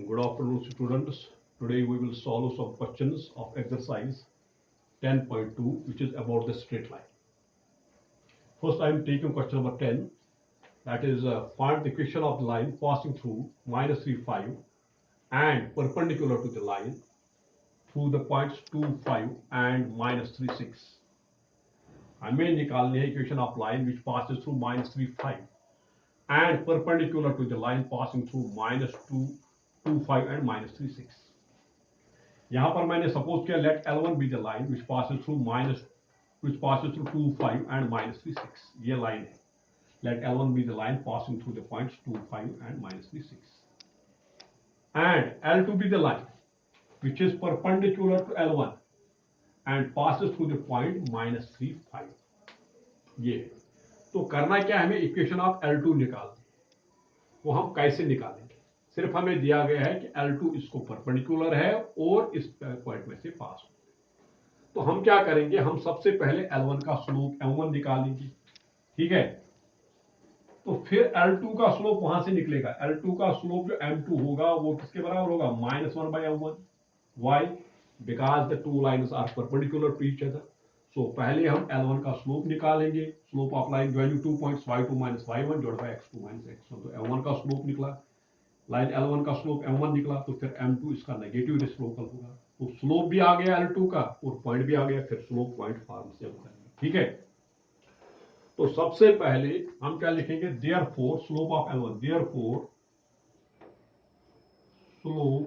Good afternoon, students. Today we will solve some questions of exercise 10.2, which is about the straight line. First, I am taking question number 10. That is, find the equation of the line passing through minus 3, 5 and perpendicular to the line through the points 2, 5 and minus 3, 6. हमें निकालनी है equation of line which passes through minus 3, 5 and perpendicular to the line passing through minus 2, 2, 5 and minus 3, 6. यहाँ पर मैंने suppose किया let L1 be the line which passes through 2, 5 and minus 3, 6. ये line है. Let L1 be the line passing through the points 2, 5 and minus 3, 6. And L2 be the line which is perpendicular to L1 and passes through the point minus 3, 5. ये तो करना क्या है, हमें equation of L2 निकालनी. वो हम कैसे निकालेंगे? सिर्फ हमें दिया गया है कि L2 इसको परपेंडिकुलर है और इस पॉइंट में से पास हो. तो हम क्या करेंगे, हम सबसे पहले L1 का स्लोप M1 निकालेंगे. ठीक है, तो फिर L2 का स्लोप वहां से निकलेगा. L2 का स्लोप जो M2 होगा वो किसके बराबर होगा, -1/M1. Why? Because the two lines are perpendicular to each other. So पहले हम L1 का स्लोप निकालेंगे. Slope of line value 2 points y2 minus y1 divide by x2 minus x1. तो M1 का स्लोप निकला, लाइन L1 का slope M1 निकला, तो फिर M2 इसका नेगेटिव रेसिप्रोकल होगा. तो स्लोप भी आ गया L2 का और पॉइंट भी आ गया. फिर स्लोप पॉइंट फॉर्म से होगा. ठीक है, तो सबसे पहले हम क्या लिखेंगे, therefore slope of L1, therefore slope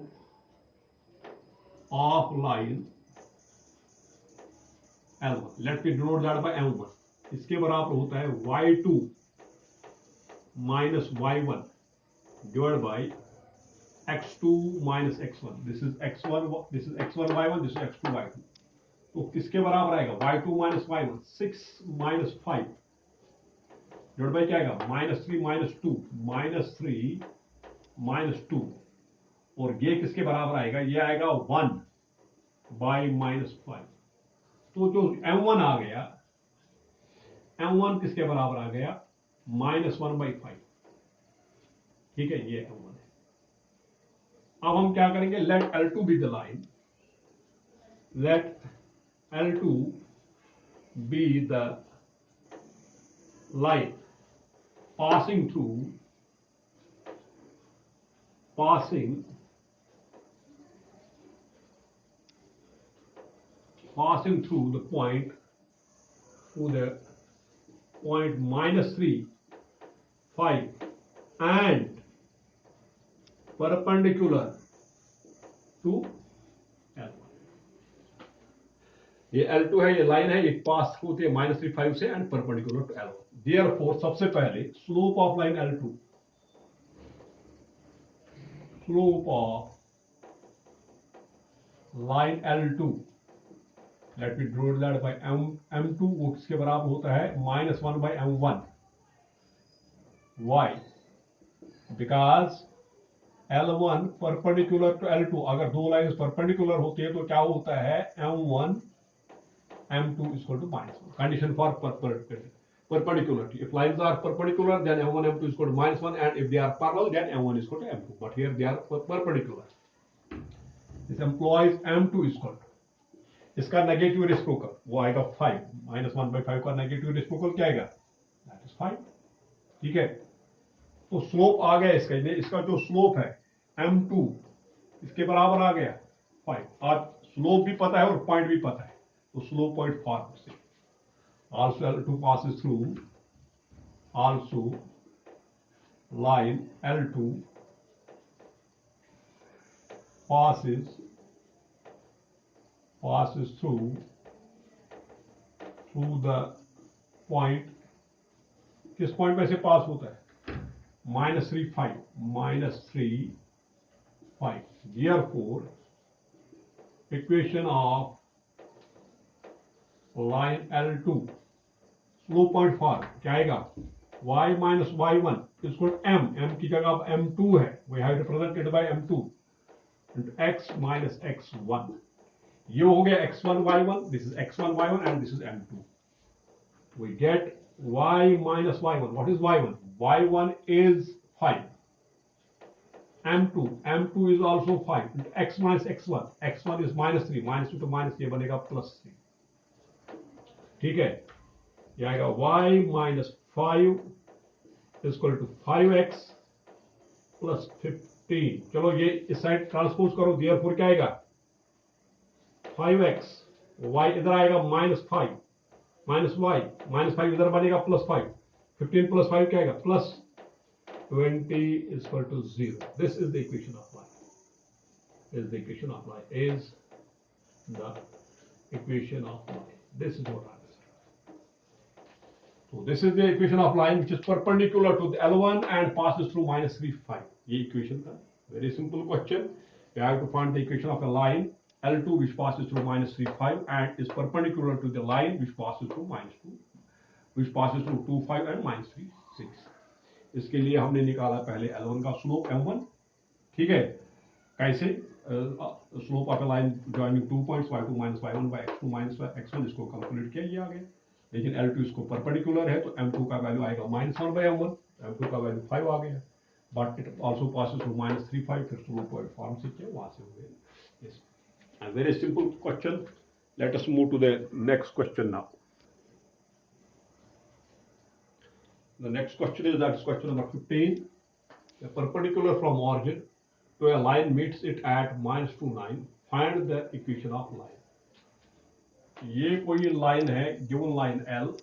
of line L1, let me denote that bye M1. इसके बराबर होता है y2 minus y1 divided by x2 minus x1. This is x1, this is x1 y1, this is x2 y2. तो किसके बराबर आएगा, y2 minus y1, 6 minus 5 divide by क्या आएगा, -3 minus 2, -3 minus 2. और ये किसके बराबर आएगा, ये आएगा 1 by -5. तो जो M1 आ गया, M1 किसके बराबर आ गया, -1/5. ठीक है, ये M1 है. अब हम क्या करेंगे, let L2 be the line, let L2 be the line passing through the point -3, 5 and perpendicular to L1. ये L2 है, ये लाइन है, ये पास होती है -3, 5 से and perpendicular to L1. Therefore सबसे पहले slope of line L2, slope of line L2, let me draw that bye M2, वो किसके बराबर होता है, -1/M1. Why? Because L1 perpendicular to L2. अगर दो लाइंस परपेंडिकुलर होती है तो क्या होता है, M1 M2 equal to -1. Condition for perpendicularity. If lines are perpendicular, then M1 M2 is equal to -1, and if they are parallel, then M1 is equal to M2. But here they are perpendicular. This implies M2 is equal to, इसका negative reciprocal वो आएगा 5. -1/5 का negative reciprocal क्या आएगा, that is 5. ठीक है, तो slope आ गया इसका. इसका जो स्लोप है M2 इसके बराबर आ गया 5. आज स्लोप भी पता है और पॉइंट भी पता है, तो स्लोप पॉइंट फॉर्म से also L2 passes through, also line L2 passes through the point, किस पॉइंट में से पास होता है, -3, 5, -3, 5. Therefore equation of line L2 slope point form क्या आएगा, y minus y1 इसको m की जगह अब M2 है, we have represented by M2 into x minus x1. ये हो गया x1 y1, this is x1 y1 and this is M2. We get y minus y1. What is y1? y1 is 5 m2 is also 5 into x minus x1 is -3 -2 to minus ये बनेगा +3. ठीक है, ये आएगा y minus 5 is equal to 5x plus 15. चलो ये इस side transpose करो, देयरफॉर क्या आएगा 5x, y इधर आएगा -5 माइनस y -5 इधर बनेगा +5, 15 + 5 क्या आएगा +20 is equal to 0. This is the equation of line. Is the equation of line. Is the equation of line. This is what I am saying. So this is the equation of line which is perpendicular to the L1 and passes through -3, 5. ये equation था. Very simple question. We have to find the equation of a line L2 which passes through -3, 5 and is perpendicular to the line which passes through -2, which passes through 2, 5 and -3, 6. इसके लिए हमने निकाला पहले L1 का slope m1. ठीक है, कैसे slope of A line joining 2 points y2 minus y1 by x2 minus x1 इसको कैलकुलेट किया, ये आ गया. लेकिन L2 इसको परपेंडिकुलर है तो m2 का वैल्यू आएगा -1 by m1, m2 का वैल्यू 5 आ गया. But it also passes through -3, 5, फिर स्लोप पॉइंट फॉर्म से किया, वहां से हो गया. Yes, a very simple question. Let us move to the next question now. The next question is question number 15. A perpendicular from origin to a line meets it at -2, 9. Find the equation of line. ये कोई line है, given line L.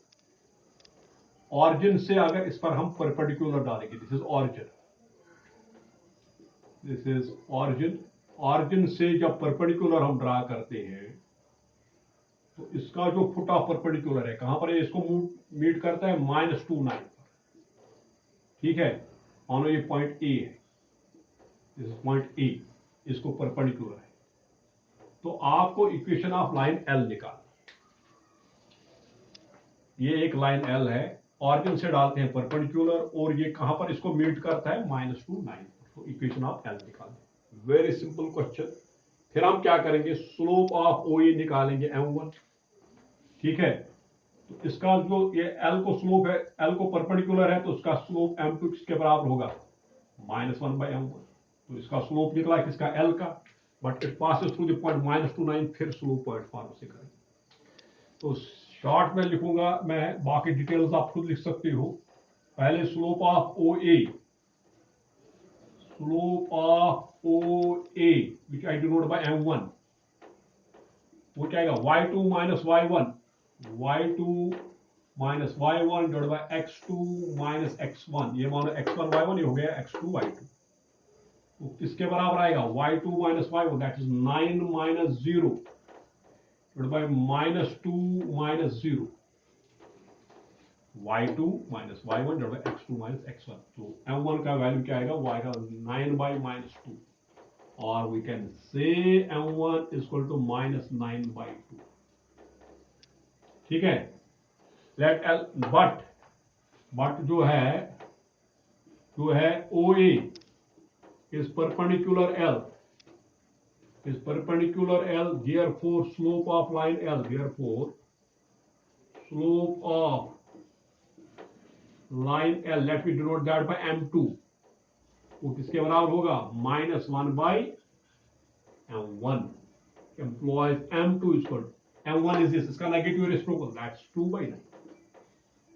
Origin से अगर इस पर हम perpendicular डालेंगे, this is origin, this is origin. Origin से जब परपेंडिकुलर हम ड्रा करते हैं तो इसका जो फुट ऑफ परपेंडिकुलर है कहां पर है, इसको मीट करता है -2, 9 पर. ठीक है, मानो ये पॉइंट ए है, दिस इज पॉइंट ए, इसको परपेंडिकुलर है, तो आपको इक्वेशन ऑफ लाइन L निकालना. ये एक लाइन L है, ऑरिजिन से डालते हैं परपेंडिकुलर और ये कहां पर इसको मीट करता है -2, 9, तो इक्वेशन ऑफ L निकालना. Very simple question. फिर हम क्या करेंगे, स्लोप ऑफ OE निकालेंगे m1. ठीक है, तो इसका जो ये L को स्लोप है, L को परपेंडिकुलर है तो उसका स्लोप m2 किसके बराबर होगा -1 by m1. तो इसका स्लोप निकला किसका L का, but it passes through the point -2, 9. फिर स्लोप पॉइंट फॉर्म से करेंगे. तो शॉर्ट में लिखूंगा मैं, बाकी डिटेल्स आप खुद लिख सकते हो. पहले slope of OA, slope of OA which I denote by m1, वो क्या आएगा y2 minus y1, y2 minus y1 divided by x2 minus x1. ये मानो x1 y1, ये हो गया x2 y2. तो किसके बराबर आएगा y2 minus y1, that is 9 minus 0 divided by -2 minus 0. y2 minus y1 divided by x2 minus x1. तो m1 का वैल्यू क्या आएगा, y का 9 by -2, or we can say m1 is equal to -9 by 2. ठीक है, let L, but जो है OA is perpendicular L, is perpendicular L, therefore slope of line L, therefore slope of line L, let me denote that by m2, वो किसके बराबर होगा -1 by m1. employs m2 is equal, m1 is this, इसका negative reciprocal, that's 2 by 9.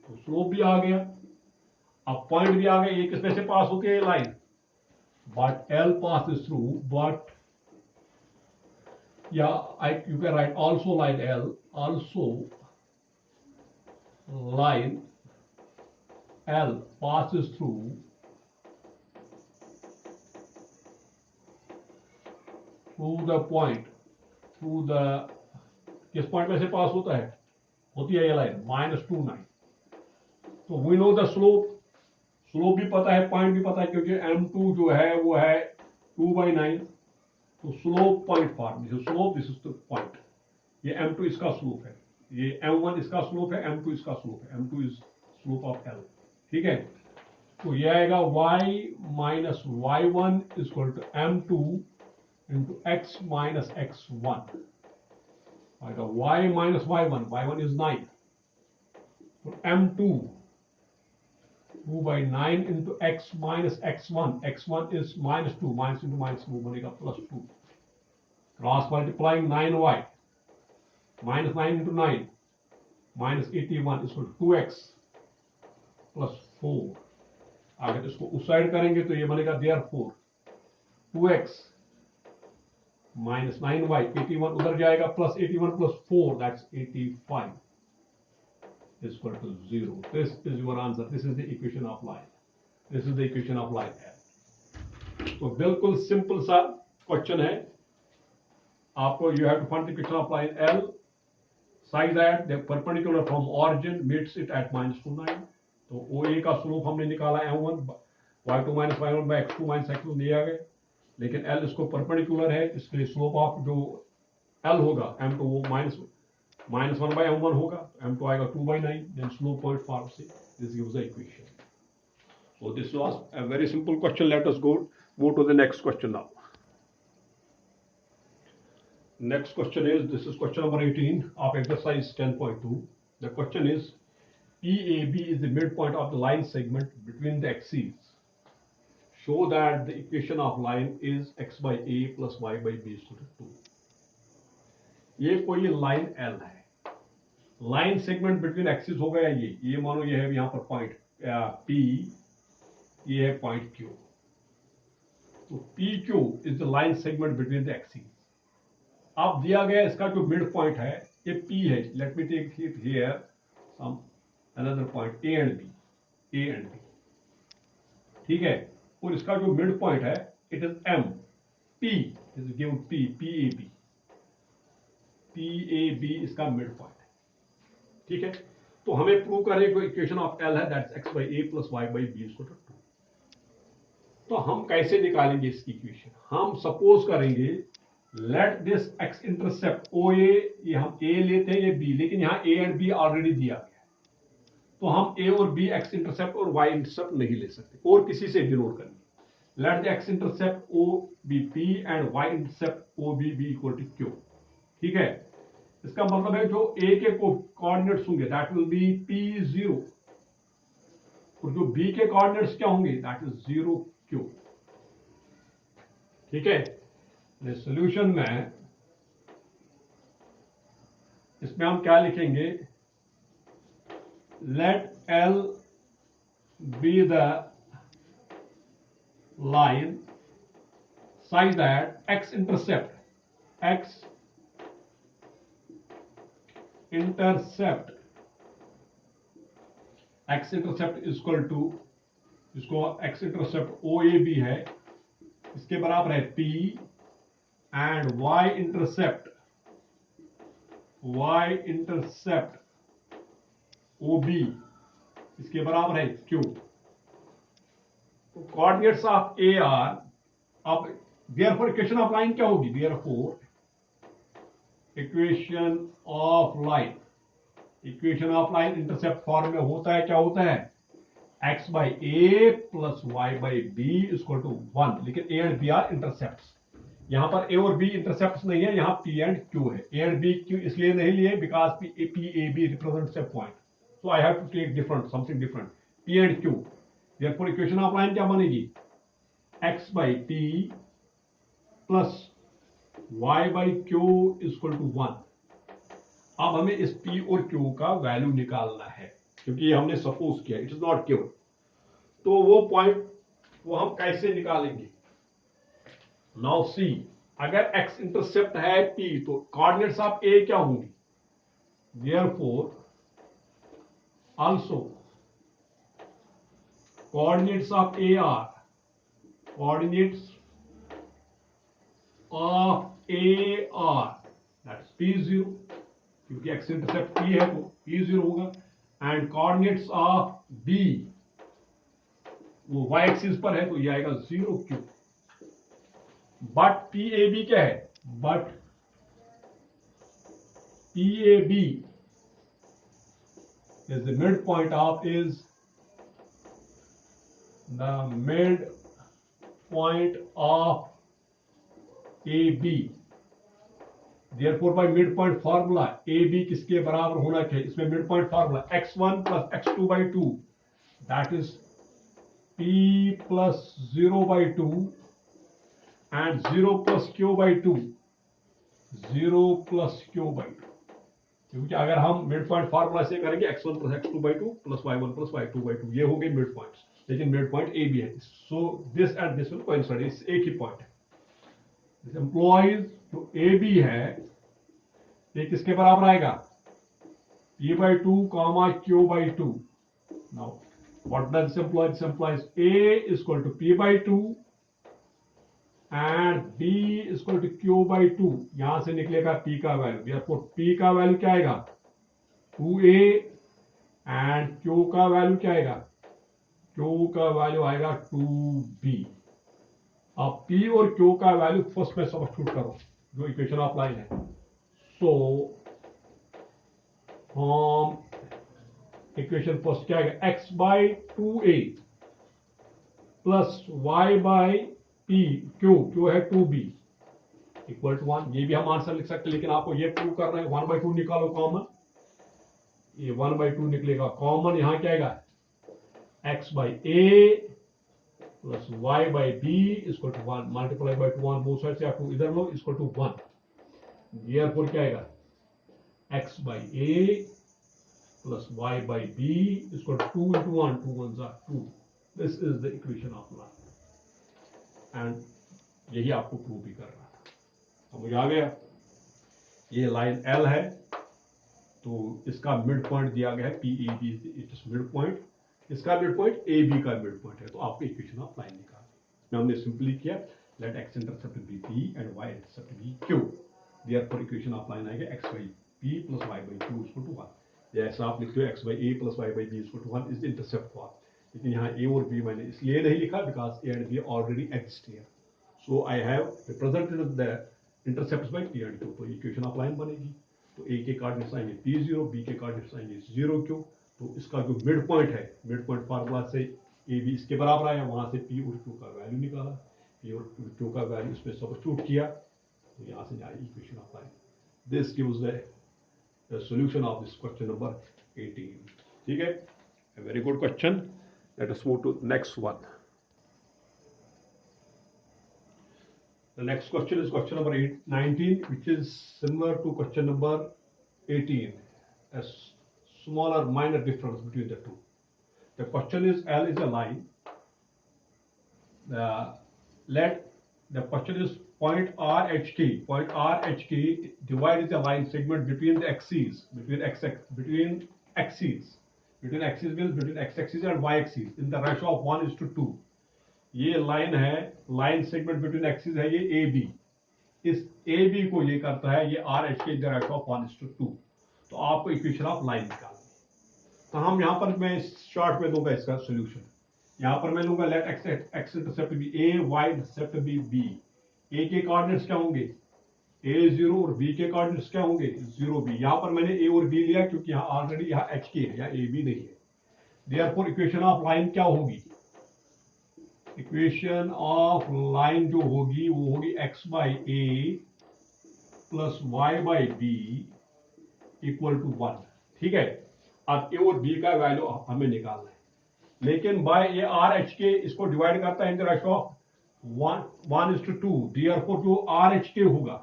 तो slope भी आ गया, अब point भी आ गया. ये किसमें से पास होती है line, but L passes through, but yeah, you can write also line L, also line L passes through the point, through the, किस पॉइंट में से पास होता है, होती है ये लाइन -2, 9. तो we know the slope, slope भी पता है, पॉइंट भी पता है, क्योंकि m2 जो है वो है 2 by 9. तो slope point form, this is slope, this is the point. ये m2 इसका स्लोप है, ये m1 इसका स्लोप है, m2 इसका स्लोप है, m2 is slope of L. ठीक है, तो ये आएगा y minus y1 is equal to m2 into x minus x1. आएगा y minus y1, y1 is 9, तो m2 2 by 9 into x minus x1. x1 is minus 2. Minus into minus 2 बनेगा plus 2. Cross multiplying 9y. Minus 9 into 9. Minus 81 is equal to 2x plus 4. अगर इसको उस side करेंगे तो ये बनेगा therefore 2x minus 9y. 81 उधर जाएगा plus 81 plus 4. That's 85. Is equal to 0. This is your answer. This is the equation of line. This is the equation of line L. तो बिल्कुल सिंपल सा क्वेश्चन है. आपको you have to find the equation of line L such that the perpendicular from origin meets it at minus 2, 9. तो OA का slope हमने निकाला M1 y2 minus y1 by x2 minus x2 दिया गया. लेकिन L इसको परपेंडिकुलर है, इसलिए स्लोप ऑफ जो L होगा M2 वो minus 1 by M1 होगा, M2 आएगा 2 by 9, then slope point form C. This gives the equation. So this was a very simple question. Let us move to the next question now. Next question is, this is question number 18 of exercise 10.2. The question is, PAB is the midpoint of the line segment between the axes. Show that the equation of line is x by a plus y by b is equal to 2. ये कोई line L है. Line segment between axis हो गया. ये मानो ये है यहाँ पर पॉइंट P, ये है पॉइंट Q. तो PQ is the line segment between the axis. अब दिया गया इसका जो मिड पॉइंट है ये P है. Let me take it here some another point A and B. ठीक है. और इसका जो मिड पॉइंट है it is M. P is given PAB इसका मिड पॉइंट है. ठीक है. तो हमें प्रूव करने को इक्वेशन ऑफ L है, that's x by a plus y by b equal to 2. तो हम कैसे निकालेंगे इसकी इक्वेशन? हम सपोज करेंगे let this x intercept OA, ये हम A लेते हैं, ये B, लेकिन यहाँ A एंड B ऑलरेडी दिया गया है. तो हम A और B x इंटरसेप्ट और y इंटरसेप्ट नहीं ले सकते, और किसी से डिनोट करेंगे. Let the x intercept O be P and y intercept OB be equal to Q. ठीक है. इसका मतलब है जो A के कोऑर्डिनेट्स होंगे दैट विल बी P0, और जो B के कोऑर्डिनेट्स क्या होंगे दैट इज 0 Q. ठीक है. सॉल्यूशन में इसमें हम क्या लिखेंगे? Let L be the line such that x intercept is equal to, इसको x इंटरसेप्ट OAB है, इसके बराबर है P, and y intercept OB इसके बराबर है Q. तो कोऑर्डिनेट्स ऑफ A आर, अब देयरफॉर इक्वेशन ऑफ लाइन क्या होगी? Therefore equation of line intercept form में होता है, क्या होता है? x by a plus y by b is equal to 1. लेकिन a and b are intercepts. यहां पर a और b इंटरसेप्ट्स नहीं है, यहां p एंड q है. a एंड b q इसलिए नहीं लिए because p a b represents a point, so I have to take different, something different, p and q. therefore equation of line क्या बनेगी? x by p plus y by q is equal to 1. अब हमें इस P और Q का value निकालना है, क्योंकि हमने सपोज किया, इट इज नॉट गिवन. तो वो पॉइंट वो हम कैसे निकालेंगे? नाउ सी, अगर x इंटरसेप्ट है P तो कोऑर्डिनेट्स ऑफ A क्या होंगी? Therefore also coordinates of A are that's P0, क्योंकि x इंटरसेप्ट P है तो P0 होगा. एंड कोऑर्डिनेट्स ऑफ B वो y एक्सिस पर है तो ये आएगा 0Q. बट PAB क्या है? But PAB is the midpoint of AB. Therefore by midpoint formula AB किसके बराबर होना चाहिए? इसमें midpoint formula x1 plus x2 by 2, that is P plus 0/2 and 0 plus Q/2, 0 plus Q/2, क्योंकि अगर हम मिड पॉइंट फार्मूला से करेंगे x1 plus x2/2 plus y1 plus y2/2, ये होंगे मिड पॉइंट्स, लेकिन मिड पॉइंट ए बी है, so this and this will coincide, एक ही पॉइंट है। दिस एम्प्लॉइज जो ए बी है ये किसके बराबर आएगा, P/2 comma Q/2. Now what does this imply? This implies A is equal to P/2 and B is equal to Q/2. यहां से निकलेगा P का वैल्यू, therefore P का वैल्यू क्या आएगा 2A and Q का वैल्यू क्या आएगा, Q का वैल्यू आएगा 2B। अब P और Q का वैल्यू फर्स्ट में सब्स्टिट्यूट करो जो इक्वेशन ऑफ लाइन है, सो फ्रॉम इक्वेशन फर्स्ट क्या आएगा, x/2a प्लस y/p, क्यू है 2b इक्वल टू 1। ये भी हम आंसर लिख सकते हैं, लेकिन आपको ये प्रूव करना है। 1/2 निकालो कॉमन, ये 1/2 निकलेगा कॉमन, यहां क्या आएगा x/a plus y/b equal to 1 multiply by 2 both side से, आप 2 इधर लो इक्वल टू 1। देयरफॉर क्या आएगा x/a plus y/b is equal to 2 into 1, 2 ones are 2. This is the equation of line, and यही आपको प्रूव भी करना था। समझ आ गया, ये लाइन L है, तो इसका मिड पॉइंट दिया गया है PAB, it is mid point, इसका मिड पॉइंट AB का मिड पॉइंट है, तो आपको इक्वेशन ऑफ लाइन निकालनी। हमने सिंपली किया, let x intercept be P and y intercept be Q, therefore equation of line आएगा x/p plus y/q is equal to 1। जैसा आप लिखते हो x/a plus y/b is equal to 1 is intercept form, लेकिन यहाँ a और b मैंने इसलिए नहीं लिखा because a and b already exist here, so I have represented the intercepts by p and q, तो इक्वेशन ऑफ लाइन बनेगी। तो a के कोऑर्डिनेट्स आएंगे p0, b के कोऑर्डिनेट्स आएंगे 0q, तो इसका जो मिड पॉइंट है, मिड पॉइंट फार्मूला से a b इसके बराबर आया, वहां से p और q का वैल्यू निकाला, p और q का वैल्यू इसमें सब्स्टिट्यूट किया, तो यहाँ से जाए equation of line. This gives the solution of this question number 18. ठीक है, a very good question. Let us move to next one. The next question is question number 19, which is similar to question number 18. A smaller minor difference between the two. The question is L is a line. The question is point RHK. Point RHK divides the line segment between the axes, between axes means between x-axis and y-axis in the ratio of 1:2. ये line है, line segment between axis है ये AB, इस AB को ये करता है ये RHK in the ratio of 1:2। तो आपको इक्वेशन ऑफ लाइन निकालनी है। तो हम यहाँ पर मैं शॉर्ट में दूंगा इसका सोल्यूशन। यहाँ पर मैं लूंगा let x intercept be A, y intercept be B। A के कोऑर्डिनेट्स क्या होंगे A 0 और B के कोऑर्डिनेट्स क्या होंगे 0B। यहाँ पर मैंने A और B लिया क्योंकि यहाँ ऑलरेडी यहाँ HK है, यहाँ AB नहीं है। देयरफॉर इक्वेशन ऑफ लाइन क्या होगी, इक्वेशन ऑफ लाइन जो होगी वो होगी x/a plus y/b equal to 1। ठीक है, अब A और B का वैल्यू हमें निकालना है, लेकिन बाय ये RHK इसको डिवाइड करता है in the ratio of 1:2। Therefore जो RHK होगा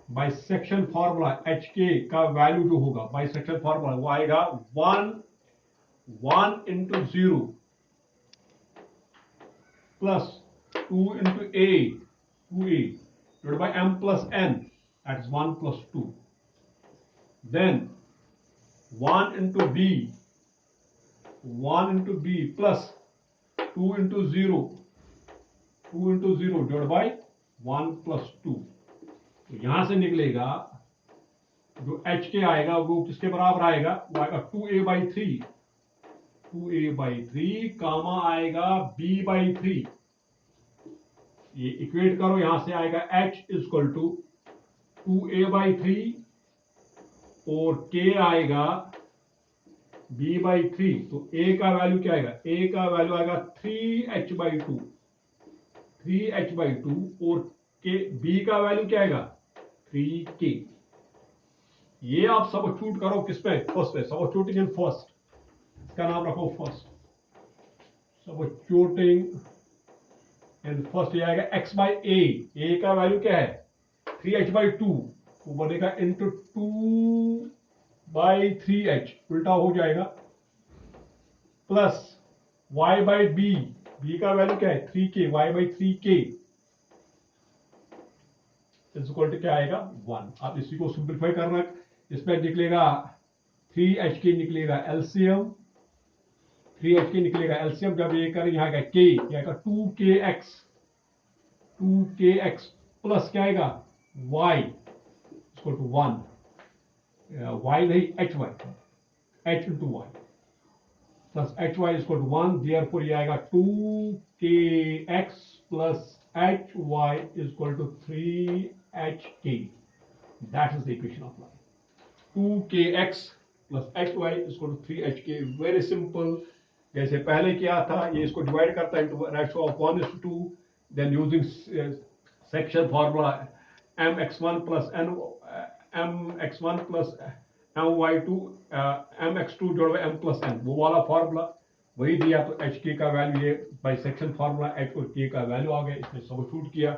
बाय सेक्शन फार्मूला, HK का वैल्यू जो होगा बाय सेक्शन फार्मूला वो आएगा 1 into 0 plus 2 into A 2A divided by m plus n, that is 1 plus 2, then 1 into B plus 2 into 0 divided by 1 plus 2। तो यहां से निकलेगा जो HK आएगा वो किसके बराबर आएगा, वो आएगा 2A/3 कामा आएगा B/3। ये इक्वेट करो, यहां से आएगा H इक्वल टू 2A/3 और K आएगा B/3। तो A का वैल्यू क्या आएगा, A का वैल्यू आएगा 3H/2 और B का वैल्यू क्या आएगा 3K। ये आप सब्स्टिट्यूट करो किस पे, फर्स्ट पे, सब्स्टिट्यूटिंग इन फर्स्ट, इसका नाम रखो फर्स्ट, सबस्टिट्यूटिंग एंड फर्स्ट ये आएगा x बाई ए का वैल्यू क्या है 3h/2 वो बनेगा इंटू 2/3h उल्टा हो जाएगा प्लस y/b b का वैल्यू क्या है 3k y/3k is equal to क्या आएगा 1। अब इसी को सिंप्लीफाई करना इसमें निकलेगा 3h निकलेगा एलसीएम 3h निकलेगा एलसीएम जब ये करें यहाँ आएगा k आएगा 2kx प्लस क्या आएगा y इक्वल टू 1 y नहीं h into y plus hy equal to 1 therefore ये आएगा 2kx plus hy equal to 3hk that is the equation of line 2kx plus hy equal to 3hk very simple जैसे पहले किया था ये इसको divide करता है into ratio of 1:2 then using section formula mx1 plus mx1 plus my2 mx2 जोड़ m plus n वो वाला फार्मूला वही दिया तो hk का वैल्यू ये बाय सेक्शन फार्मूला h और k का वैल्यू आ गया इसमें सबस्टिट्यूट किया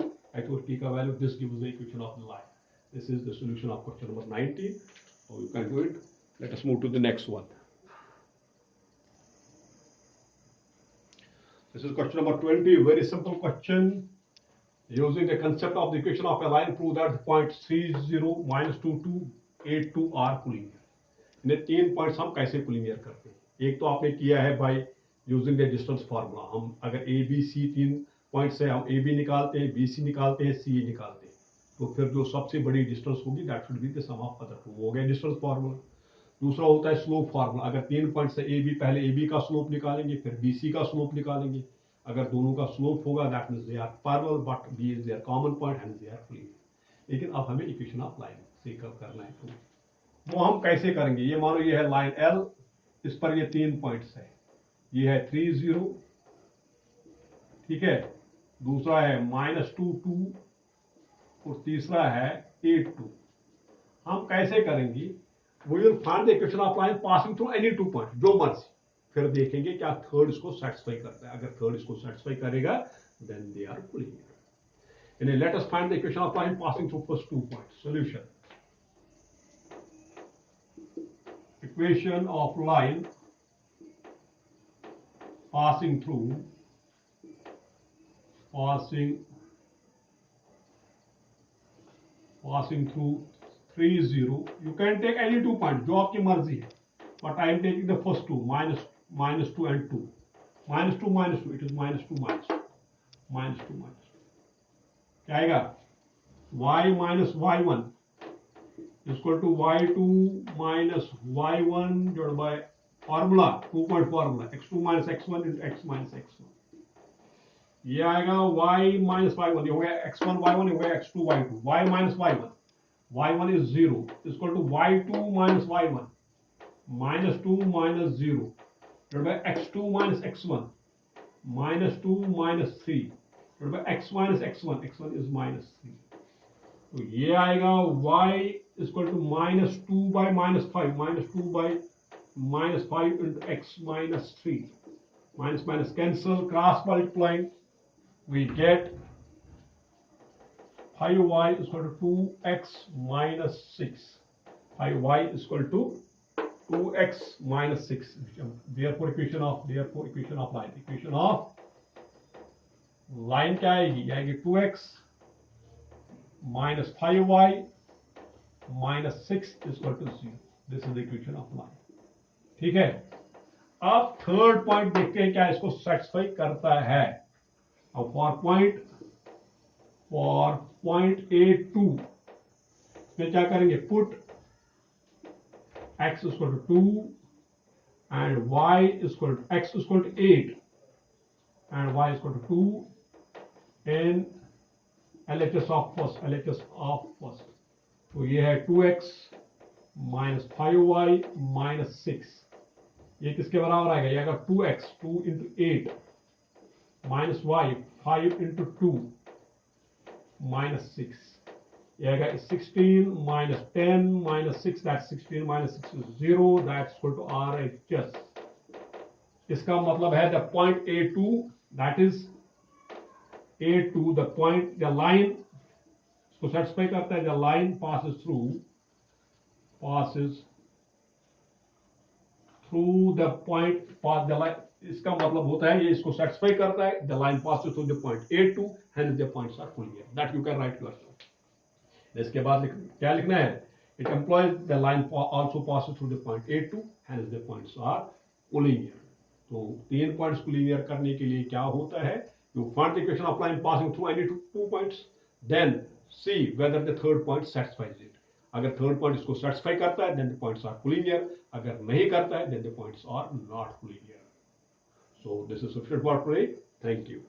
h और k का value this gives the equation of the line this is the solution of question number 19 so you can do it let us move to the next one. This is question number 20, very simple question. Using the concept of the equation of a line, prove that the points 30, -22, 82 are collinear. इन्हें 3 points हम कैसे collinear करते हैं एक तो आपने किया है by using the distance formula हम अगर ए बी सी 3 पॉइंट से हम ए बी निकालते हैं बी सी निकालते हैं सी निकालते हैं तो फिर जो सबसे बड़ी डिस्टेंस होगी that should be the sum of other two हो गया डिस्टेंस फार्मूला। दूसरा होता है स्लोप फार्मूला अगर 3 पॉइंट से ए बी पहले ए बी का स्लोप निकालेंगे फिर बी सी का स्लोप निकालेंगे अगर दोनों का स्लोप होगा that means they are parallel but B is their common point and they are collinear. लेकिन अब हमें इक्वेशन ऑफ लाइन से करना है तो वो हम कैसे करेंगे ये मानो ये है लाइन L इस पर ये 3 पॉइंट्स है ये है 30 ठीक है दूसरा है -22 और तीसरा है 82 हम कैसे करेंगे we will find the equation of line passing through any 2 points जो मर्जी फिर देखेंगे क्या थर्ड इसको सेटिस्फाई करता है अगर थर्ड इसको सेटिस्फाई करेगा then they are collinear. Let us find the equation of line passing through first 2 points solution equation of line passing through 30 you can take any 2 points जो आपकी मर्जी है but I am taking the first two minus 2 and 2 -2 it is -2 क्या आएगा y minus y1 is equal to y2 minus y1 divided by formula 2-point formula x2 minus x1 into x minus x1 ये आएगा y minus y1 ये हो गया x1 y1 ये हो गया x2 y2 y minus y1 is 0 is equal to y2 minus y1 -2 minus 0 divided by x2 minus x1 -2 minus 3 divided by x minus x1 is -3 तो ये आएगा y is equal to -2 by -5 -2 by -5 into x minus 3 minus cancel cross multiplying we get 5y is equal to 2x minus 6 5y is equal to 2x minus 6 therefore equation of line क्या आएगी 2x minus 5y minus 6 is equal to 0 this is the equation of line ठीक है। अब third point देखते हैं क्या इसको satisfy करता है। अब फॉर पॉइंट A2 में क्या करेंगे put x is equal to 2 and y is equal to x is equal to 8 and y is equal to 2 in LHS of first तो ये है 2x minus 5y minus 6 ये किसके बराबर आएगा ये आएगा 2x 2 into 8 minus y 5 into 2 minus 6 ये आएगा 16 minus 10 minus 6 that's 16 minus 6 is 0 that's equal to RHS इसका मतलब है the point A2, that is A2, the point, the line इसको सेटिस्फाई करता है, the line passes through the point, pass the line, इसका मतलब होता है ये इसको सेटिस्फाई करता है, the line passes through the point A2, hence the points are collinear. That you can write yourself. इसके बाद क्या लिखना है? It implies the line also passes through the point A2, hence the points are collinear. तो 3 points collinear करने के लिए क्या होता है? You find the equation of line passing through any 2 points, then see whether the third point satisfies it. अगर third point इसको satisfy करता है, then the points are collinear. अगर नहीं करता है, then the points are not collinear. So this is sufficient for today. Thank you.